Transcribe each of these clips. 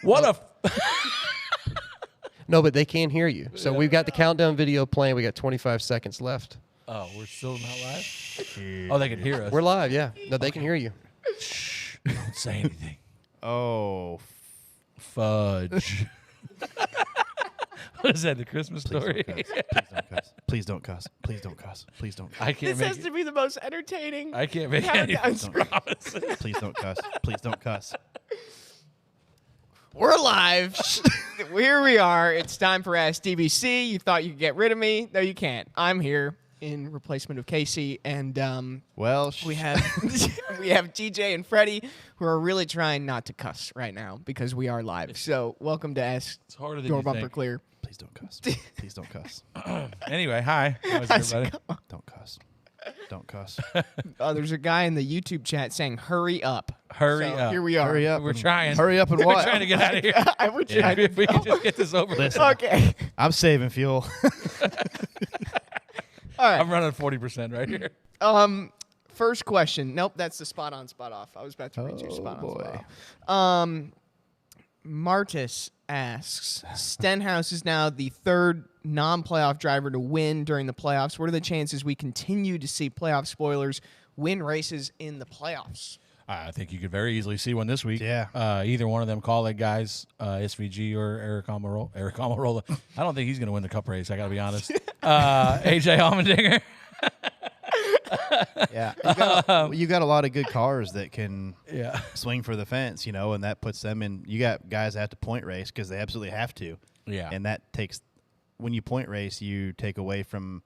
What a... No, but they can't hear you. So we've got the countdown video playing. We got 25 seconds left. Oh, we're still not live? Oh, they can hear us. We're live, yeah. No, they can hear you. Shh. Don't say anything. Oh, Fudge. What is that, the Christmas story? please don't cuss. Please don't cuss. Please don't cuss. I can't This make has it. to be the most entertaining. I can't make any countdown promises. Please don't cuss. Please don't cuss. We're live. Here we are. It's time for Ask DBC. You thought you could get rid of me. No, you can't. I'm here in replacement of Casey, and Well, we have we have TJ and Freddie who are really trying not to cuss right now because we are live. So welcome to Ask It's harder than Door you Bumper think. Clear. please don't cuss. Please don't cuss. Anyway, hi. How's everybody? Don't cuss. Don't cuss. Oh, there's a guy in the YouTube chat saying, "Hurry up." Hurry So up. Here we are. Hurry up. We're and- trying. Hurry up and We're what? trying to get out of here. We're trying If we can just get this over with. Listen. Okay. I'm saving fuel. All right. I'm running 40% right here. First question. Nope, that's the spot on, spot off. I was about to read you spot on, boy. spot off. Martis asks, Stenhouse is now the third non-playoff driver to win during the playoffs. What are the chances we continue to see playoff spoilers win races in the playoffs? I think you could very easily see one this week. Yeah. Either one of them call it guys, SVG or Eric Almirola. I don't think he's going to win the cup race. I got to be honest. AJ Allmendinger. Yeah. You got a lot of good cars that can Yeah. swing for the fence, and that puts them in. You got guys that have to point race because they absolutely have to. Yeah. And that takes, when you point race, you take away from,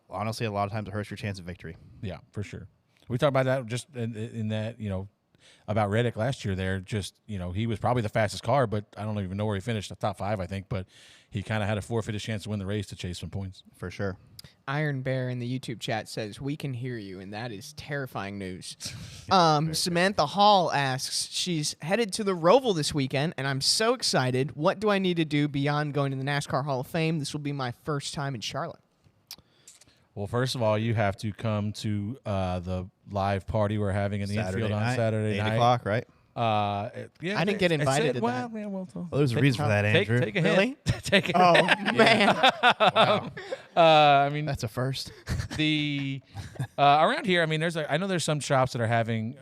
honestly, a lot of times it hurts your chance of victory. Yeah, for sure. We talked about that just in that, about Reddick last year there. Just, he was probably the fastest car, but I don't even know where he finished, the top 5, I think. But he kind of had a forfeited chance to win the race to chase some points. For sure. Iron Bear in the YouTube chat says, we can hear you, and that is terrifying news. Samantha Hall asks, she's headed to the Roval this weekend, and I'm so excited. What do I need to do beyond going to the NASCAR Hall of Fame? This will be my first time in Charlotte. Well, first of all, you have to come to the live party we're having in the infield on Saturday night. 8 o'clock, right? Yeah, I didn't get invited to well, that. yeah, well, Well, there's a reason for that, Andrew. Take a Really? hint. Take a Oh, hint. man. Wow. I mean, That's a first. the around here, I mean, I know there's some shops that are having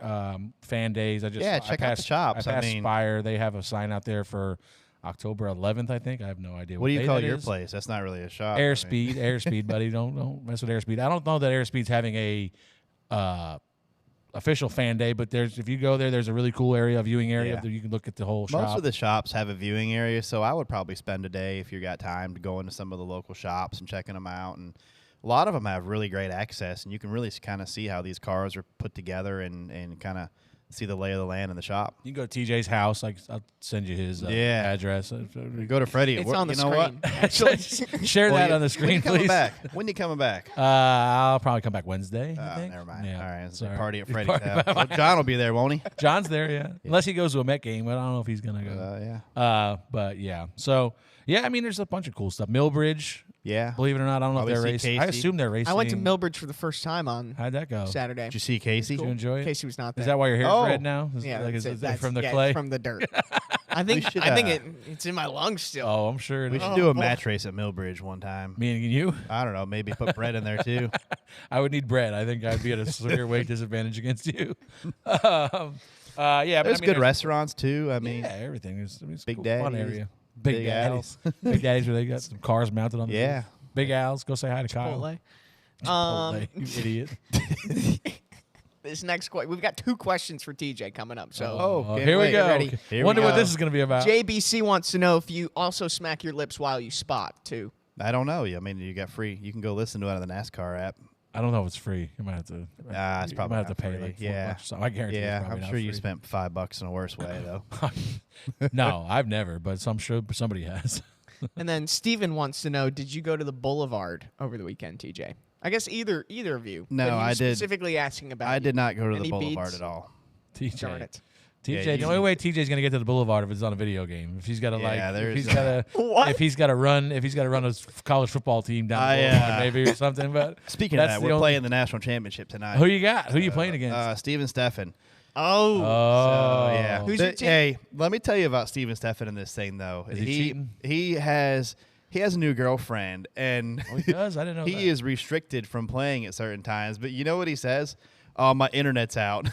fan days. Check out the passed shops. I I passed mean- Spire. They have a sign out there for October 11th, I think. I have no idea. What do you day call that your is. place? That's not really a shop. Airspeed, buddy. Don't mess with Airspeed. I don't know that Airspeed's having a official fan day, but if you go there, there's a really cool viewing area. Yeah. That you can look at the whole shop. Most of the shops have a viewing area, so I would probably spend a day if you got time to go into some of the local shops and checking them out. And a lot of them have really great access, and you can really kind of see how these cars are put together and kind of see the lay of the land in the shop. You can go to TJ's house. I'll send you his address. You go to Freddie. It's What- on the you know screen. what? Actually. Share Well, that you- on the screen, when you coming please. back? When you coming back? I'll probably come back Wednesday. I think. Never mind. Yeah. All right, it's a Sorry. party at Freddie's house. Well, John will be there, won't he? John's there, yeah. Unless he goes to a Met game, but I don't know if he's gonna go. Yeah. But yeah. So yeah, I mean, there's a bunch of cool stuff. Millbridge, Yeah. believe it or not, I don't know if they're Probably racing. see I Casey. assume they're racing. I went to Millbridge for the first time on How'd that go? Saturday. Did you see Casey? Did you enjoy it? Casey was not there. Is that why your hair's Oh. red now? Is Yeah, is that's it from the yeah, clay? from the dirt. I think should, it's in my lungs still. Oh, I'm sure it We is. should do a match race at Millbridge one time. Me and you? I don't know. Maybe put Brett in there too. I would need bread. I think I'd be at a severe weight disadvantage against you. Yeah, but There's I mean, good restaurants too. I mean, yeah, everything is. I mean, it's a Big cool, fun Daddy's, area. Big Big Daddies. Big Daddies where they got some cars mounted on the yeah. roof. Big Al's. Go say hi to Kyle. Chipotle. Chipotle, you idiot. This next question, we've got 2 questions for TJ coming up. So Oh, can't here we wait. go. Ready? Here we Wonder what go. this is going to be about. JBC wants to know if you also smack your lips while you spot too. I don't know. I mean, you got free. You can go listen to it on the NASCAR app. I don't know if it's free. You might have to. It's you probably might have not to pay free. like $4 Yeah. or something. I guarantee. Yeah, it's probably I'm not sure you free. spent $5 in a worse way though. No, I've never, but I'm sure somebody has. And then Steven wants to know, did you go to the Boulevard over the weekend, TJ? I guess either of you. No, but he I was did. specifically asking about I did not go to Any the Boulevard beads? at all. TJ. Darn it. TJ, Yeah, the only way TJ's gonna get to the Boulevard if it's on a video game. If he's got to Yeah, if there's he's got to What? if he's got to run a college football team down the I, Boulevard maybe or something. But Speaking of that's that, the we're only- playing the national championship tonight. Who you got? Who you playing against? Steven Steffen. Oh. So, yeah. Who's your team? Hey, let me tell you about Steven Steffen in this thing, though. Is he cheating? He has a new girlfriend, and Oh, he does? I didn't know that. he is restricted from playing at certain times. But you know what he says? Oh, my internet's out.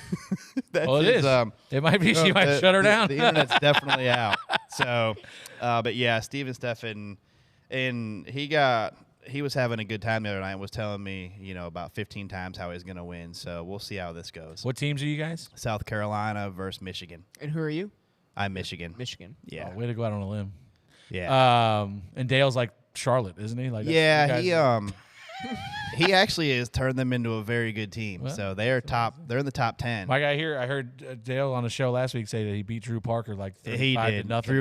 That's Oh, it his, is. It might be. She might the- shut her down. The internet's definitely out. So, but yeah, Steven Steffen, and he was having a good time the other night and was telling me, about 15 times how he's going to win. So we'll see how this goes. What teams are you guys? South Carolina versus Michigan. And who are you? I'm Michigan. Michigan. Yeah. Oh, way to go out on a limb. Yeah. And Dale's like Charlotte, isn't he? Like Yeah, you guys- he actually has turned them into a very good team. Well, So they're in the top 10. My guy here, I heard Dale on the show last week say that he beat Drew Parker like 35 He to did. nothing.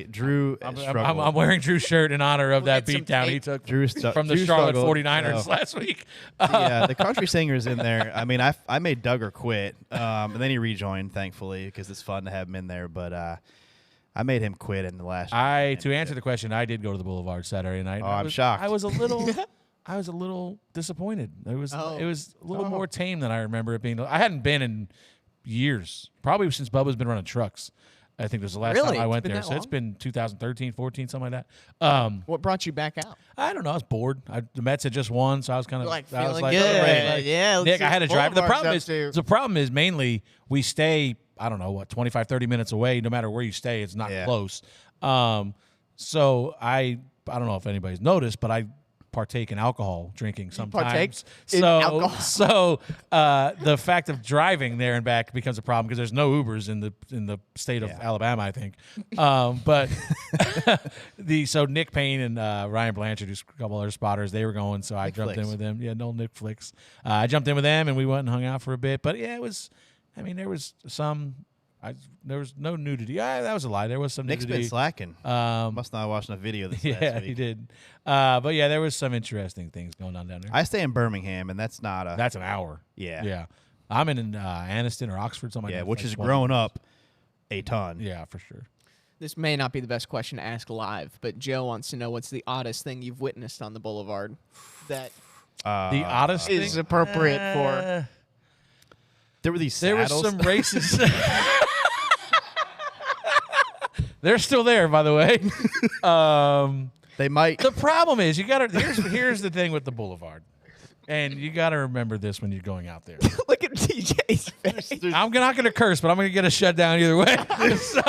Drew struggled. I'm wearing Drew's shirt in honor of that get some beatdown he tape. took Drew from the Drew Charlotte struggled. 49ers So, last week. the country singer's in there. I mean, I made Duggar quit, and then he rejoined, thankfully, because it's fun to have him in there. But I made him quit in the last. To answer the question, I did go to the Boulevard Saturday night. Oh, I'm shocked. I was a little disappointed. It was a little more tame than I remember it being. I hadn't been in years, probably since Bubba's been running trucks. I think it was the last Really? time I It's went been there. that So it's long? been 2013, 14, something like that. What brought you back out? I don't know. I was bored. The Mets had just won, so I was kind of Feeling all good. right. Yeah. let's Nick, see I had to what drive. Boulevard's up to. The problem is mainly we stay, I don't know, 25, 30 minutes away. No matter where you stay, it's not Yeah. close. So I don't know if anybody's noticed, but I partake in alcohol drinking sometimes. partake in so, alcohol? So the fact of driving there and back becomes a problem because there's no Ubers in the state of Alabama, I think. But so Nick Payne and Ryan Blanchard, who's a couple other spotters, they were going, so I jumped in Flicks. with them. Yeah, no Nick Flicks. I jumped in with them and we went and hung out for a bit. But yeah, it was. I mean, there was some. There was no nudity. That was a lie. There was some Nick's nudity. been slacking. Must not have watched enough video this last Yeah, week. he did. But yeah, there was some interesting things going on down there. I stay in Birmingham, and that's not a That's an hour. Yeah. Yeah. I'm in Anniston or Oxford, something like that. which Like has 20 grown minutes. up a ton. Yeah, for sure. This may not be the best question to ask live, but Joe wants to know what's the oddest thing you've witnessed on the Boulevard that The oddest is thing? appropriate for. There were these There was saddles. some races. They're still there, by the way. They might. The problem is, you got to. Here's the thing with the Boulevard, and you got to remember this when you're going out there. Look at TJ's face. I'm not going to curse, but I'm going to get a shutdown either way. So,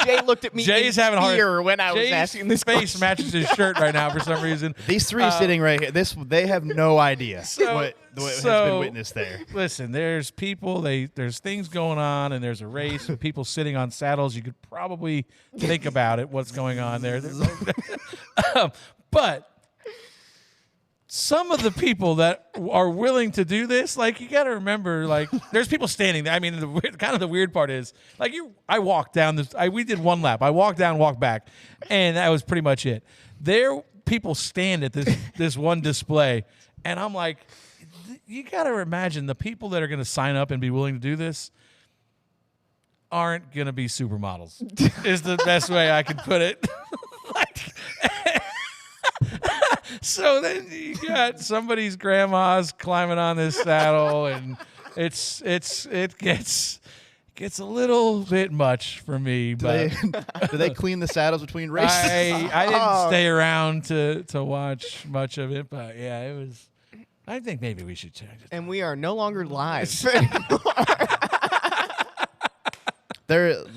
Jay looked at me Jay's in having a hard. fear when I was Jay's asking this face question. matches his shirt right now for some reason. These three sitting right here. They have no idea So- what has so- been witnessed there. Listen, there's people. There's things going on, and there's a race. And people sitting on saddles. You could probably think about it. What's going on there? But some of the people that are willing to do this, like, you got to remember, like, there's people standing there. I mean, the weird part is, like, I walked down this. We did one lap. I walked down, walked back, and that was pretty much it. There, people stand at this one display, and I'm like, you got to imagine the people that are going to sign up and be willing to do this aren't going to be supermodels. Is the best way I can put it. So then you got somebody's grandma's climbing on this saddle, and it gets a little bit much for me. Do But they clean the saddles between races? I didn't stay around to watch much of it, but yeah, it was. I think maybe we should change it. And we are no longer live.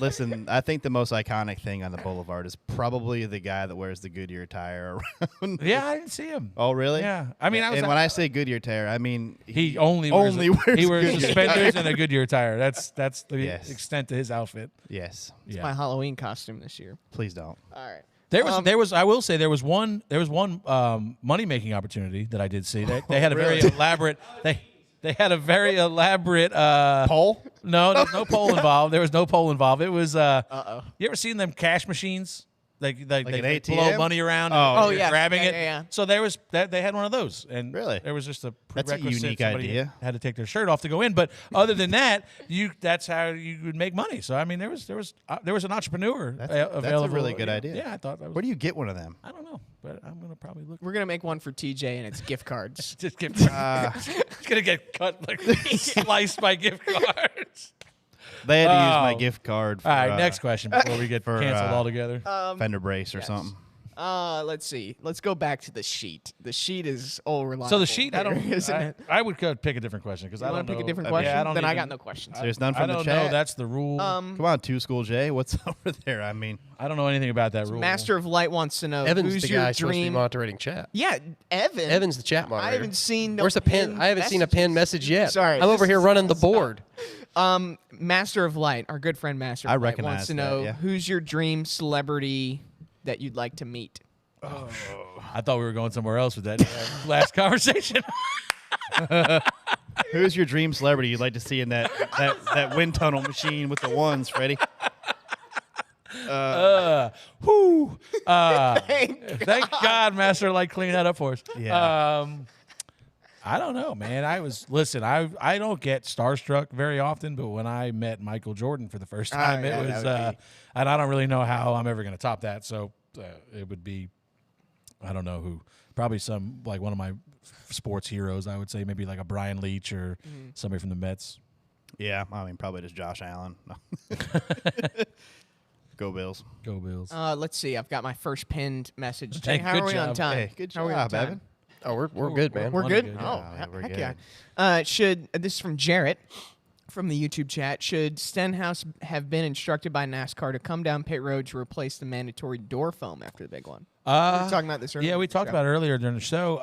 Listen, I think the most iconic thing on the Boulevard is probably the guy that wears the Goodyear tire around. Yeah, I didn't see him. Oh, really? Yeah, I mean, And when I say Goodyear tire, I mean he only wears Goodyear suspenders tire. and a Goodyear tire. That's the Yes. extent to his outfit. Yes. Yeah. My Halloween costume this year. Please don't. All right. There was. I will say there was one money making opportunity that I did see. They had a very elaborate. They had a very elaborate Pole? No, there's no pole involved. There was no pole involved. It was. Uh-oh. You ever seen them cash machines? Like an they blow ATM? money around. Oh, and yeah. grabbing Yeah, it. yeah, yeah. So there was they had one of those, and Really? there was just a That's a prerequisite. unique Somebody idea. had to take their shirt off to go in. But other than that, that's how you would make money. So I mean, there was an entrepreneur That's available. a really good idea. Yeah, I thought that was. Where do you get one of them? I don't know, but I'm gonna probably look. We're going to make one for TJ, and it's gift cards. Just gift. It's gonna get cut like sliced by gift cards. They had to use my gift card. For, All right, next question before we get for, canceled altogether. fender brace or yes. something. Let's see. Let's go back to the sheet. The sheet is all reliable. So the sheet, I don't. isn't it? I would go pick a different question because I Want don't to pick know. a different I question? mean, I don't then I even- got no questions. There's none I from the don't chat. know. That's the rule. Come on, Two School J. What's over there? I mean, I don't know anything about that rule. Master of Light wants to know Evan's who's the your guy supposed to be dream. moderating chat. Yeah, Evan. Evan's the chat moderator. I haven't seen. No Where's the pin? pinned I haven't seen a messages. pinned message yet. Sorry, I'm over this here is- running the this is not- board. Master of Light, our good friend Master I of Light, wants recognize to that, know yeah. who's your dream celebrity that you'd like to meet. I thought we were going somewhere else with that last conversation. who's your dream celebrity you'd like to see in that wind tunnel machine with the ones, Freddie? Whoo! Thank God, Master like cleaning that up for us. Yeah. I don't know, man. I don't get starstruck very often, but when I met Michael Jordan for the first time, yeah, it that was, would and I don't really know how I'm ever going to top that. So it would be, I don't know who, probably some like one of my sports heroes. I would say maybe like a Brian Leach or somebody from the Mets. Yeah, I mean, probably just Josh Allen. No. Go Bills. Go Bills. Let's see. I've got my first pinned message. Hey, How good are we on job. time? Hey, good How are we on job, time? Evan. Oh, we're good, man. We're One good. good. Oh, Yeah, we're heck good. yeah. This is from Jarrett from the YouTube chat. Should Stenhouse have been instructed by NASCAR to come down pit road to replace the mandatory door foam after the big one? We were talking about this earlier. Yeah, we talked about it earlier during the show.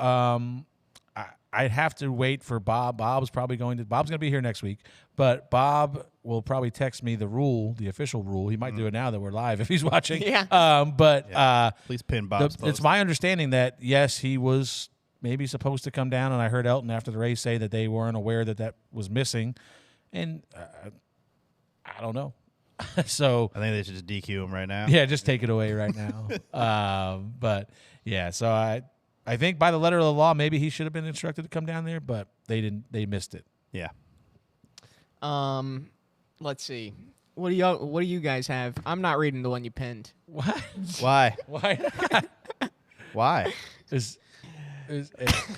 I'd have to wait for Bob. Bob's going to be here next week, but Bob will probably text me the rule, the official rule. He might do it now that we're live if he's watching. Yeah. Please pin Bob's post. it's my understanding that, yes, he was maybe supposed to come down, and I heard Elton after the race say that they weren't aware that was missing, and I don't know. So I think they should just DQ him right now. yeah, just take it away right now. But yeah, so I think by the letter of the law, maybe he should have been instructed to come down there, but they didn't. They missed it. Yeah. Let's see. What do you guys have? I'm not reading the one you pinned. What? Why? Why? Why?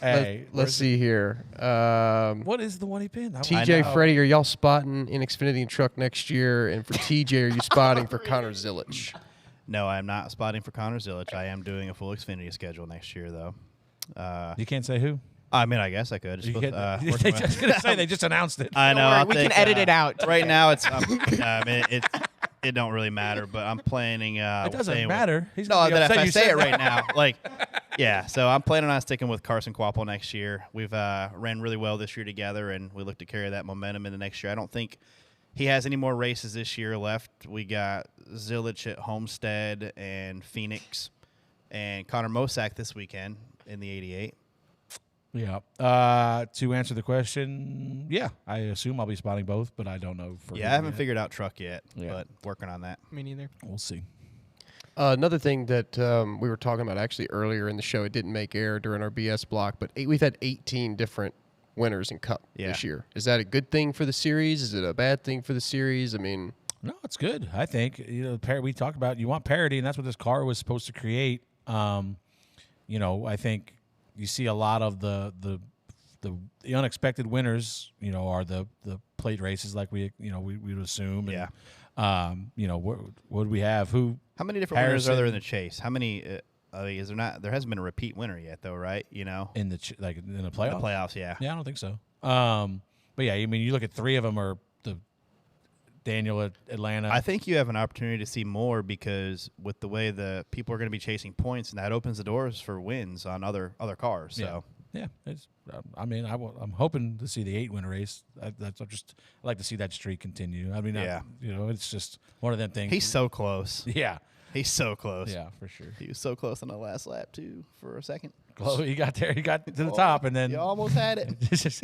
Hey, Let's see here. what is the one he pinned? TJ, know. Freddie, are y'all spotting in Xfinity truck next year? And for TJ, are you spotting for Connor Zilich? No, I am not spotting for Connor Zilich. I am doing a full Xfinity schedule next year, though. You can't say who. I mean, I guess I could. It's You supposed- can't- working they with- just gonna say they just announced it. I know. Don't worry, I we can think, edit it out. Right now, it's. I mean, it don't really matter. But I'm planning. It doesn't staying with- matter. He's No, gonna be that upset if I you say said it that. right now, like, yeah. So I'm planning on sticking with Carson Quapple next year. We've ran really well this year together, and we look to carry that momentum into next year. I don't think he has any more races this year left. We got Zilich at Homestead and Phoenix, and Connor Mosack this weekend in the 88. Yeah. To answer the question, yeah, I assume I'll be spotting both, but I don't know. For Yeah, I who haven't yet. figured out truck yet, Yeah. but working on that. Me neither. We'll see. Another thing that we were talking about actually earlier in the show, it didn't make air during our BS block, but we've had 18 different winners in Cup this year. Is that a good thing for the series? Is it a bad thing for the series? I mean, No, it's good. I think we talked about you want parity, and that's what this car was supposed to create. I think you see a lot of the unexpected winners. Are the plate races like we would assume. And, what do we have? Who? How many different winners are Harrison. there in the chase? How many? Is there not? There hasn't been a repeat winner yet, though, right? In the In in the the playoffs? playoffs, yeah. Yeah, I don't think so. But yeah, I mean, you look at three of them are the Daniel at Atlanta. I think you have an opportunity to see more because with the way the people are going to be chasing points, and that opens the doors for wins on other cars. So yeah, it's. I'm hoping to see the 8-winner race. I like to see that streak continue. I mean, Yeah. it's just one of them things. he's so close. yeah, He's so close. yeah, for sure. He was so close on the last lap too for a second. He got there. He got to the top, and then You almost had it. it's just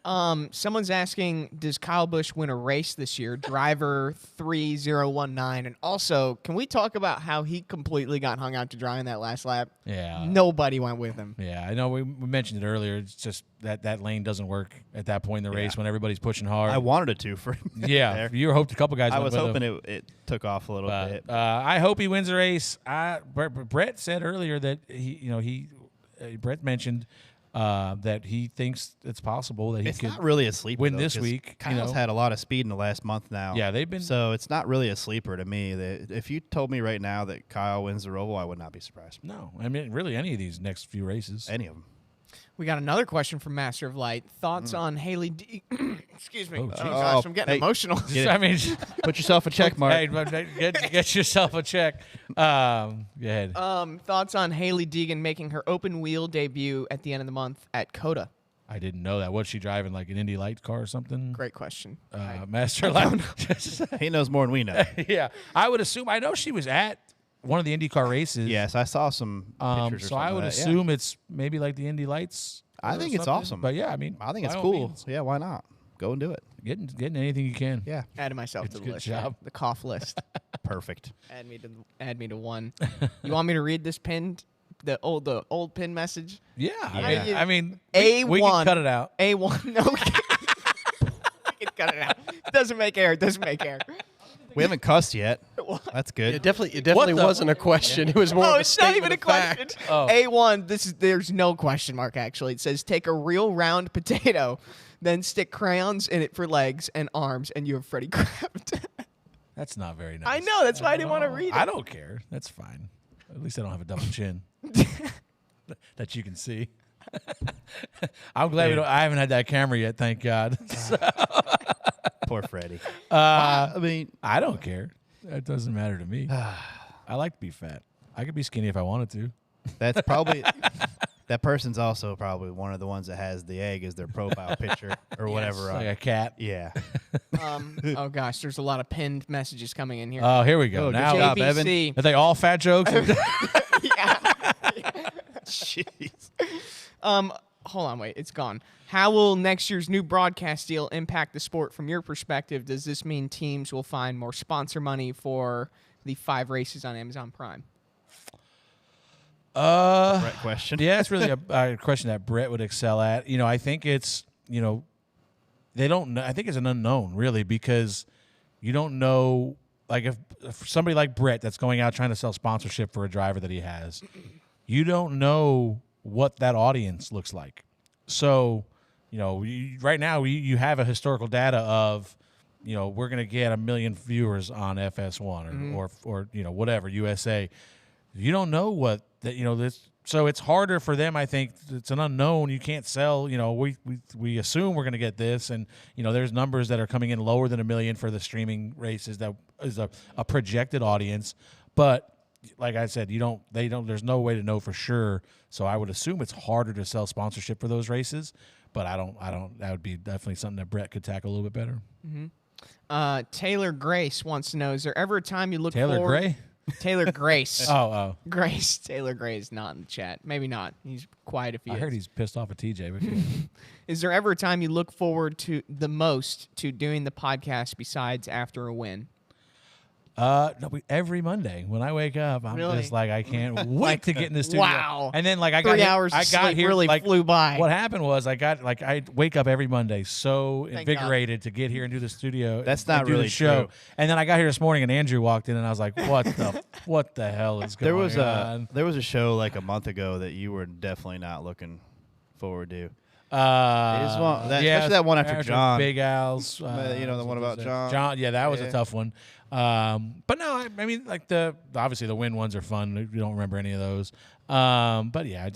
Someone's asking, does Kyle Busch win a race this year? Driver 3019. And also, can we talk about how he completely got hung out to dry in that last lap? yeah. Nobody went with him. Yeah, I know we mentioned it earlier. It's just that lane doesn't work at that point in the race when everybo's pushing hard. I wanted it to for yeah, there. you hoped a couple guys. I went was with hoping him. it took off a little bit. I hope he wins the race. Brett said earlier that Brett mentioned that he thinks it's possible that he It's could not really a sleeper. win though, this 'cause week. Kyle's had a lot of speed in the last month now. Yeah, they've been. So it's not really a sleeper to me. If you told me right now that Kyle wins the Roval, I would not be surprised. No, I mean really any of these next few races. Any of them. We got another question from Master of Light. Thoughts on Haley D? Excuse me. Oh, Oh, geez. gosh, I'm getting emotional. I mean, Put yourself a check mark. hey, get yourself a check. Go ahead. Thoughts on Haley Deegan making her open wheel debut at the end of the month at COTA? I didn't know that. Was she driving like an Indy Light car or something? Great question. Master Light. He knows more than we know. Yeah, I would assume. I know she was at one of the IndyCar races. Yes, I saw some pictures. So I would assume it's maybe like the Indy Lights. I think it's something. awesome. But yeah, I mean, I think it's by all cool. means, Yeah, why not? Go and do it. getting anything you can. Yeah, Added myself It's to the good list. job. The cough list. perfect. Add me to one. You want me to read this pinned? The old pin message? Yeah, Yeah. I mean, A1. we can cut it out. A1. No. We can cut it out. It doesn't make air. It doesn't make air. We haven't cussed yet. That's good. It definitely the- wasn't a question. It was more of Oh, a it's not even statement a of fact. question. Oh. A1, there's no question mark actually. It says take a real round potato, then stick crayons in it for legs and arms, and you have Freddie Kraft. That's not very nice. I know, that's why I didn't want to read it. I don't care. That's fine. At least I don't have a double chin that you can see. I'm glad I haven't had that camera yet. Thank God. Poor Freddie. I mean, I don't care. That doesn't matter to me. I like to be fat. I could be skinny if I wanted to. That's probably that person's also probably one of the ones that has the egg as their profile picture or whatever. Like a cat. Yeah. Oh gosh, there's a lot of pinned messages coming in here. Oh, here we go. Oh, good Now, job, JBC. are they all fat jokes? Jeez. Hold on, wait, it's gone. How will next year's new broadcast deal impact the sport from your perspective? Does this mean teams will find more sponsor money for the 5 races on Amazon Prime? Right question. Yeah, it's really a question that Brett would excel at. I think it's, they don't know. I think it's an unknown, really, because you don't know, like if somebody like Brett that's going out trying to sell sponsorship for a driver that he has, you don't know what that audience looks like. So, right now you have a historical data of, we're going to get 1 million viewers on FS1 or whatever, USA. You don't know what that, this. So it's harder for them. I think it's an unknown. You can't sell, we assume we're going to get this. And, there's numbers that are coming in lower than 1 million for the streaming races. That is a projected audience. But like I said, there's no way to know for sure. So I would assume it's harder to sell sponsorship for those races. But that would be definitely something that Brett could tackle a little bit better. Taylor Grace wants to know, is there ever a time you look Taylor forward... Gray? Taylor Grace. Oh. Grace. Taylor Gray is not in the chat. Maybe not. He's quiet if he I is. heard he's pissed off at TJ. But Is there ever a time you look forward to the most to doing the podcast besides after a win? No, every Monday when I wake up, I'm Really? just like, I can't wait to get in the studio. Wow. And then I got 3 here, hours of I got sleep here, really flew by. What happened was I wake up every Monday so Thank invigorated to get here and do the studio. That's and not do the really show. true. And then I got here this morning and Andrew walked in and I was like, what the hell is going on? There was a show like a month ago that you were definitely not looking forward to. Especially that one after John. Big Al's. The one about John. John, yeah, that was a Yeah. tough one. But no, I mean, like obviously the win ones are fun. You don't remember any of those. But yeah,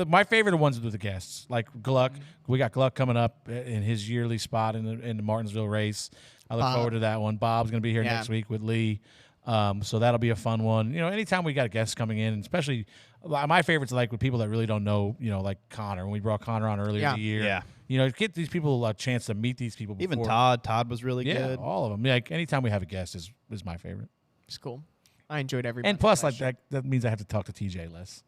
my favorite ones with the guests, like Gluck. We got Gluck coming up in his yearly spot in the Martinsville race. I look forward to that one. Bob's going to be here next week with Lee. So that'll be a fun one. Anytime we got guests coming in, especially my favorites are like with people that really don't know, like Connor. When we brought Connor on earlier in the year. Yeah. Get these people a chance to meet these people before. Even Todd. Todd was really good. All of them. Like anytime we have a guest is my favorite. It's cool. I enjoyed every. And plus, like that means I have to talk to TJ less.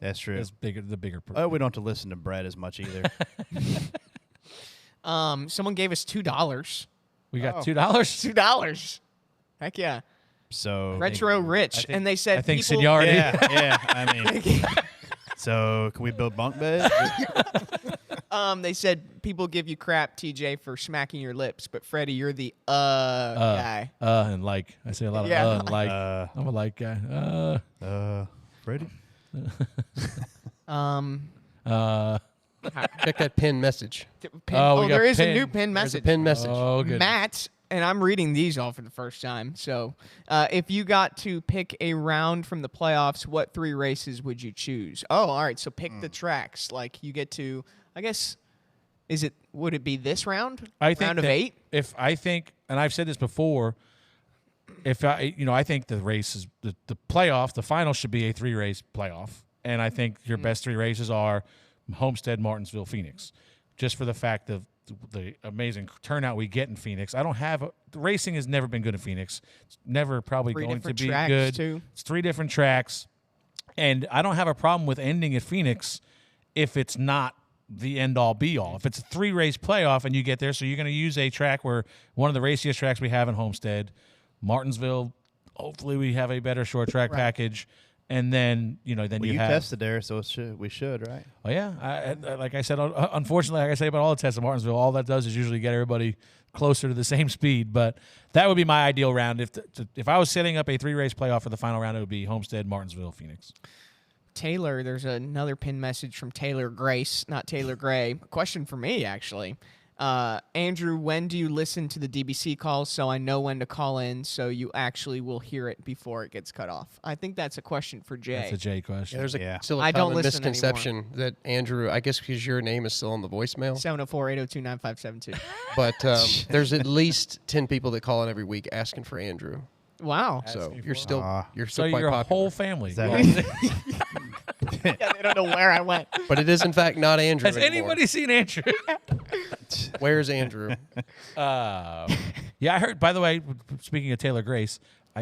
That's true. Is the bigger. We don't have to listen to Brett as much either. Someone gave us $2. We got $2. $2. Heck yeah. So Retro Rich, and they said I think people, seniority. yeah. I mean, so can we build bunk beds? They said people give you crap, TJ, for smacking your lips, but Freddie, you're the guy. And like I say a lot of and like. I'm a like guy. Freddie. Check that pinned message. Oh, we got there is a pinned. new pin There's a message. pinned message. Oh, good. Matt, and I'm reading these all for the first time. So, if you got to pick a round from the playoffs, what 3 races would you choose? Oh, all right. So pick the tracks. Like you get to, I guess, would it be this round? I think round of that 8? If I think, and I've said this before, I think the race is the playoff. The final should be a 3-race playoff, and I think your best 3 races are Homestead, Martinsville, Phoenix, just for the fact of the amazing turnout we get in Phoenix. I don't have racing has never been good in Phoenix. It's never probably 3 going to different be tracks, good. too. It's 3 different tracks, and I don't have a problem with ending at Phoenix if it's not the end-all, be-all. If it's a 3-race playoff and you get there, so you're going to use a track where one of the raciest tracks we have in Homestead, Martinsville, hopefully we have a better short track package, and then you You have tested there, so we should, right? Oh yeah, like I said, unfortunately, like I say about all the tests in Martinsville, all that does is usually get everybody closer to the same speed. But that would be my ideal round. If I was setting up a 3-race playoff for the final round, it would be Homestead, Martinsville, Phoenix. Taylor, there's another pin message from Taylor Grace, not Taylor Gray. A question for me, actually. Andrew, when do you listen to the DBC calls so I know when to call in so you actually will hear it before it gets cut off? I think that's a question for Jay. That's a Jay question. There's Yeah. still a I don't common listen misconception that Andrew, I guess because your name is still on the voicemail, 704-802-9572. but there's at least 10 people that call in every week asking for Andrew. Wow. So Asking you're for still him. you're So still quite you're a popular. whole family. Is that Yeah, they don't know where I went. But it is in fact not Andrew Has anymore. anybody seen Andrew? Where's Andrew? Yeah, I heard. By the way, speaking of Taylor Grace,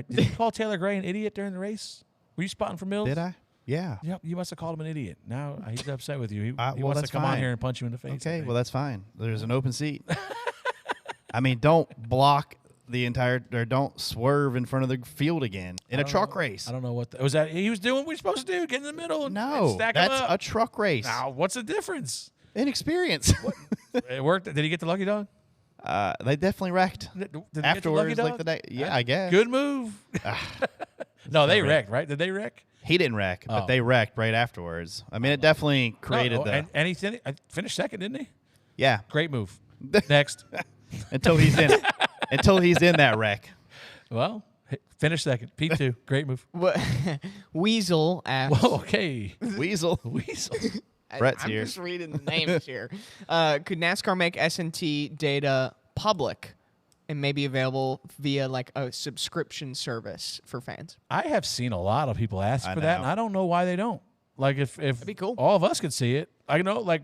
did you call Taylor Gray an idiot during the race? Were you spotting for Mills? Did I? Yeah. Yep, you must have called him an idiot. Now he's upset with you. He Well, wants to that's come on fine. here and punch you in the face. I Okay, think. well that's fine. There's an open seat. I mean, don't block the entire, or don't swerve in front of the field again in a truck race. I don't know what was that. He was doing what we're supposed to do. Get in the middle. And No, stack 'em that's up. a truck race. Now, what's the difference? Inexperience. It worked. Did he get the lucky dog? They definitely wrecked Did he get the afterwards, lucky like dog? the day. Yeah, I guess. Good move. No, they right. wrecked, right? Did they wreck? He didn't wreck, but Oh. they wrecked right afterwards. I mean, it definitely created No, the. and he finished second, didn't he? Yeah, Great move. Next. until he's in that wreck. Well, finish second. P2. Great move. Weasel asks. Whoa, okay. Weasel. Weasel. Brett's I'm here. just reading the names here. Could NASCAR make S&T data public and maybe available via like a subscription service for fans? I have seen a lot of people ask I for that, know. and I don't know why they don't. Like, if be cool. all of us could see it, I know, like,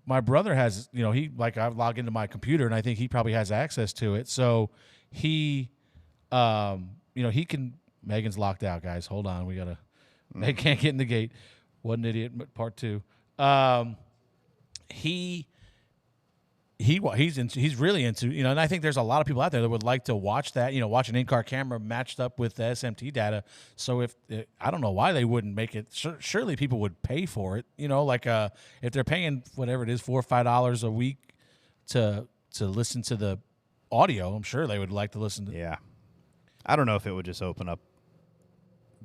my brother has, I log into my computer, and I think he probably has access to it. So he, he can. Megan's locked out, guys. Hold on, we gotta. Megan can't get in the gate. What an idiot. Part 2. He's really into, and I think there's a lot of people out there that would like to watch that, watch an in-car camera matched up with the SMT data. So I don't know why they wouldn't make it. Surely people would pay for it, if they're paying whatever it is, $4 or $5 a week to listen to the audio. I'm sure they would like to listen to. Yeah, I don't know if it would just open up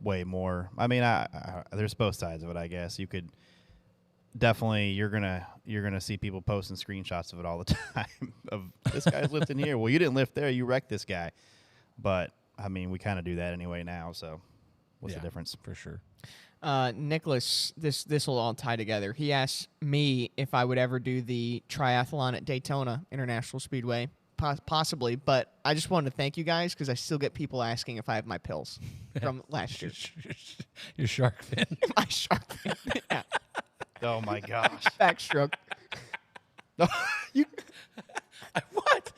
way more. I mean, there's both sides of it. I guess you could. Definitely, you're gonna see people posting screenshots of it all the time. Of this guy's lifting here. Well, you didn't lift there. You wrecked this guy. But I mean, we kind of do that anyway now. So, what's the difference? For sure. Nicholas, this will all tie together. He asked me if I would ever do the triathlon at Daytona International Speedway. Possibly, but I just wanted to thank you guys because I still get people asking if I have my pills from last year. Your shark fin. My shark fin. Yeah. Oh my gosh! Backstroke. What?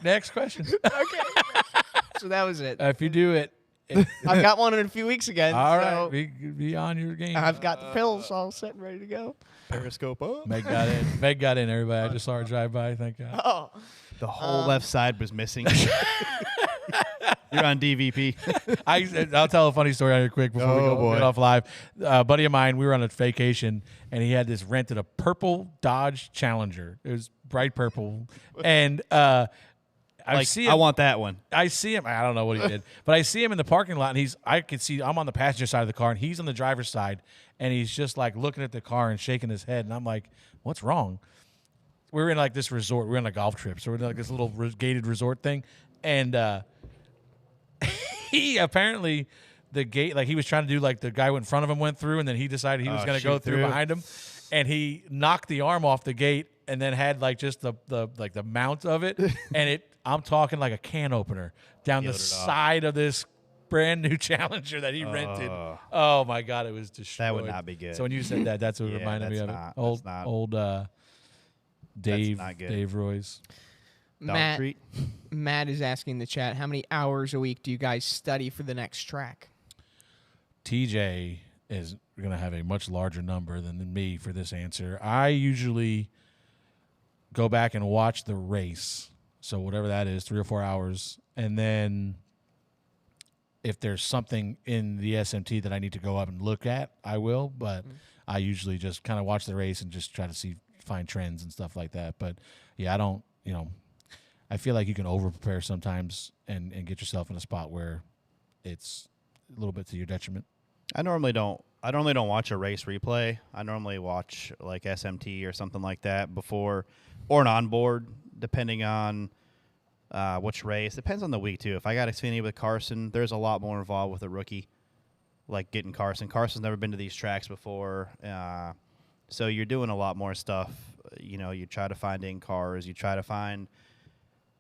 Next question. Okay. So that was it. If you do it, I've got one in a few weeks again. all so right, be on your game. I've got the pills all set and ready to go. Periscope up. Meg got in. Meg got in. Everybody, I just saw her drive by. Thank God. Oh, The whole left side was missing. You're on DVP. I'll tell a funny story on here quick before we Oh, go boy. get off live. A buddy of mine, we were on a vacation, and he had rented a purple Dodge Challenger. It was bright purple, and I want that one. I see him. I don't know what he did, but I see him in the parking lot, and I can see I'm on the passenger side of the car, and he's on the driver's side, and he's just like looking at the car and shaking his head, and I'm like, what's wrong? We're in like this resort. We're on a golf trip, so we're in like this little gated resort thing, and he apparently the gate, like he was trying to do like the guy in front of him went through, and then he decided he was going to go through behind him, and he knocked the arm off the gate, and then had like just the mount of it, and I'm talking like a can opener down the side of this brand new Challenger that he rented. Oh my God, it was destroyed. That would not be good. So when you said that, that's what reminded me of it. Old Dave Roy's. Matt is asking the chat, how many hours a week do you guys study for the next track? TJ is going to have a much larger number than me for this answer. I usually go back and watch the race, so whatever that is, 3 or 4 hours, and then if there's something in the SMT that I need to go up and look at, I will, but I usually just kind of watch the race and just try to find trends and stuff like that. But yeah, I don't, I feel like you can over-prepare sometimes and get yourself in a spot where it's a little bit to your detriment. I normally don't watch a race replay. I normally watch like SMT or something like that before, or an onboard, depending on which race. Depends on the week too. If I got Xfinity with Carson, there's a lot more involved with a rookie, like getting Carson. Carson's never been to these tracks before, so you're doing a lot more stuff. You try to find in cars. You try to find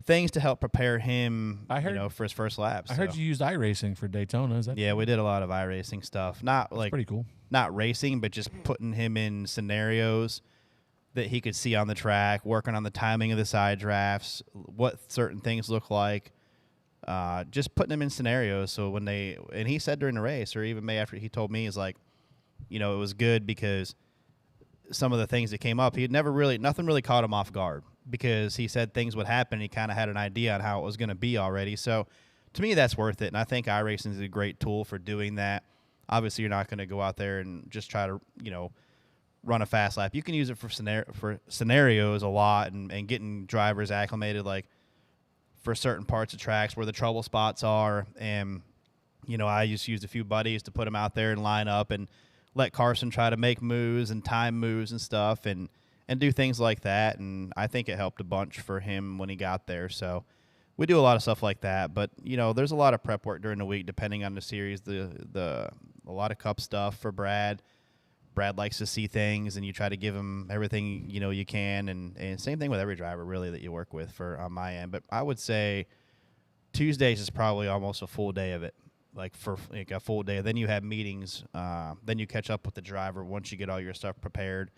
things to help prepare him, for his first laps. I heard you used iRacing for Daytona. Is that true? We did a lot of iRacing stuff. That's pretty cool. Not racing, but just putting him in scenarios that he could see on the track, working on the timing of the side drafts, what certain things look like, just putting him in scenarios. So and he said during the race, or even after he told me, is like, it was good because some of the things that came up, nothing really caught him off guard, because he said things would happen. He kind of had an idea on how it was going to be already. So to me, that's worth it. And I think iRacing is a great tool for doing that. Obviously, you're not going to go out there and just try to, run a fast lap. You can use it for scenarios a lot and getting drivers acclimated, like for certain parts of tracks where the trouble spots are. And, I just used a few buddies to put them out there and line up and let Carson try to make moves and time moves and stuff and do things like that. And I think it helped a bunch for him when he got there. So we do a lot of stuff like that. But, there's a lot of prep work during the week depending on the series. A lot of cup stuff for Brad. Brad likes to see things, and you try to give him everything you can, and same thing with every driver really that you work with on my end. But I would say Tuesdays is probably almost a full day of it, like for like a full day. Then you have meetings. Then you catch up with the driver once you get all your stuff prepared.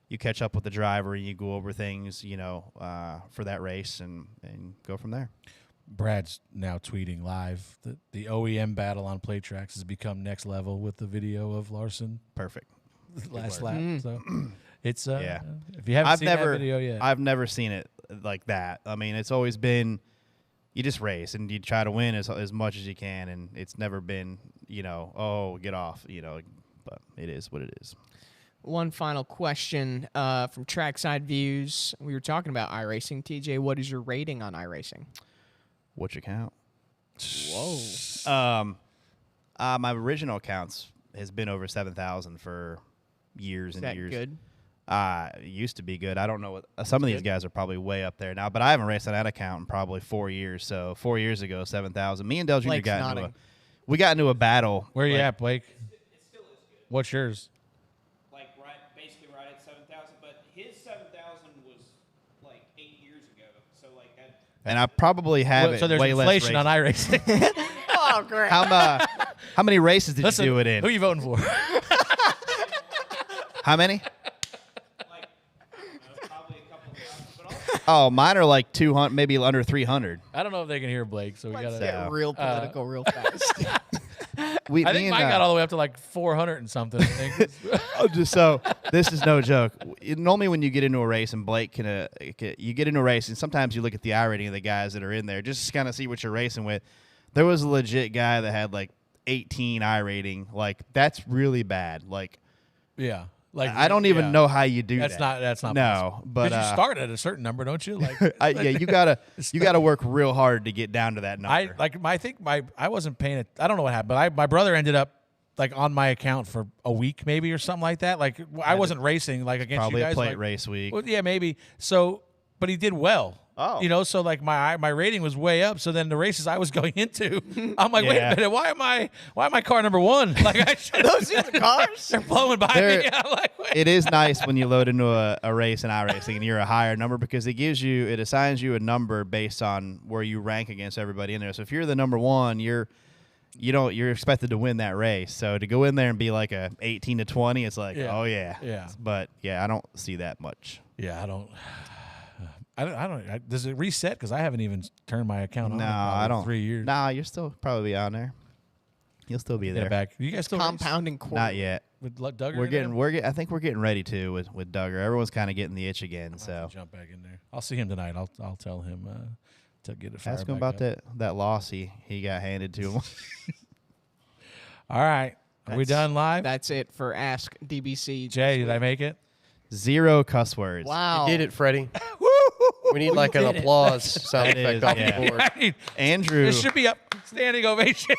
You catch up with the driver and you go over things for that race and go from there. Brad's now tweeting live that the OEM battle on play tracks has become next level with the video of Larson. Perfect. Last lap. So it's if you haven't seen that video yet. I've never seen it like that. I mean, it's always been you just race and you try to win as much as you can, and it's never been, get off, but it is what it is. One final question from Trackside Views. We were talking about iRacing. TJ, what is your rating on iRacing? Which account? Whoa. My original accounts has been over 7,000 for years and years. Is that good? It used to be good. I don't know what some of these guys are probably way up there now, but I haven't raced on that account in probably 4 years. So 4 years ago, 7,000. Me and Dale Jr. got into a battle. Where you at, Blake? It still is good. What's yours? Basically right at 7,000, but his 7,000 was like 8 years ago. So like that. And I probably have it. So there's way inflation less on iRacing. Oh, great. How many races did you do it in? Who are you voting for? How many? Probably a couple of thousand, but also Mine are like 200, maybe under 300. I don't know if they can hear Blake, so we Let's got get real political real fast. I think mine got all the way up to like 400 and something. I think. So this is no joke. Normally, when you get into a race, and Blake you get into a race, and sometimes you look at the iRating of the guys that are in there, just to kind of see what you're racing with. There was a legit guy that had like 18 iRating. Like that's really bad. Like, yeah. Like I don't even know how you do that. That's not no, possible. but you start at a certain number, don't you? Like yeah, you gotta work real hard to get down to that number. I wasn't paying it. I don't know what happened, but my brother ended up like on my account for a week maybe or something like that. Like I wasn't racing like against Probably you guys. a plate like, race week. Well, yeah, maybe. So, but he did well. Oh. You know, so like my rating was way up. So then the races I was going into, I'm like, wait a minute, why am I car number one? Like I should. Those are the cars. They're blowing by me. I'm like, wait. It is nice when you load into a race in iRacing and you're a higher number because it assigns you a number based on where you rank against everybody in there. So if you're the number one, you're expected to win that race. So to go in there and be like a 18 to 20, it's like, oh yeah. Yeah. But yeah, I don't see that much. Yeah, I don't. Does it reset? Because I haven't even turned my account on. No, in probably I don't. 3 years. Nah, you're still probably on there. You'll still be Get there. it back. You guys still Compounding quarter. Not yet. with Duggar? I think we're getting ready to with Duggar. Everyone's kind of getting the itch again. So jump back in there. I'll see him tonight. I'll tell him to get it. ask him about that loss he got handed to him. All right, are we done live? That's it for Ask DBC. Jay, did I make it? 0 cuss words. Wow. You did it, Freddie. We need like an applause sound It effect is, off yeah. the board. Andrew. This should be a standing ovation.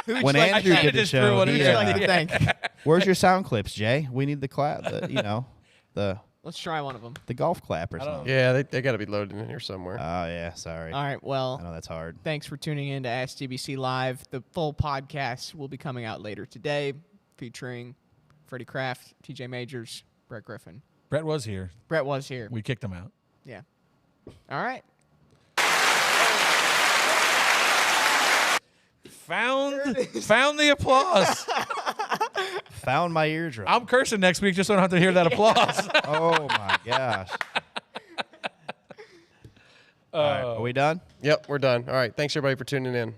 When Andrew did the just threw show, one he, in Who'd you like to thank? where's your sound clips, Jay? We need the clap. The Let's try one of them. the golf clap or something. Yeah, they got to be loaded in here somewhere. Oh yeah, sorry. All right. Well, I know that's hard. thanks for tuning in to Ask DBC Live. The full podcast will be coming out later today, featuring Freddie Kraft, TJ Majors, Brett Griffin. Brett was here. Brett was here. We kicked him out. Yeah. All right. Found the applause. Found my eardrum. I'm cursing next week just so I don't have to hear that applause. Oh my gosh. All right, are we done? Yep, we're done. All right. Thanks, everybody, for tuning in.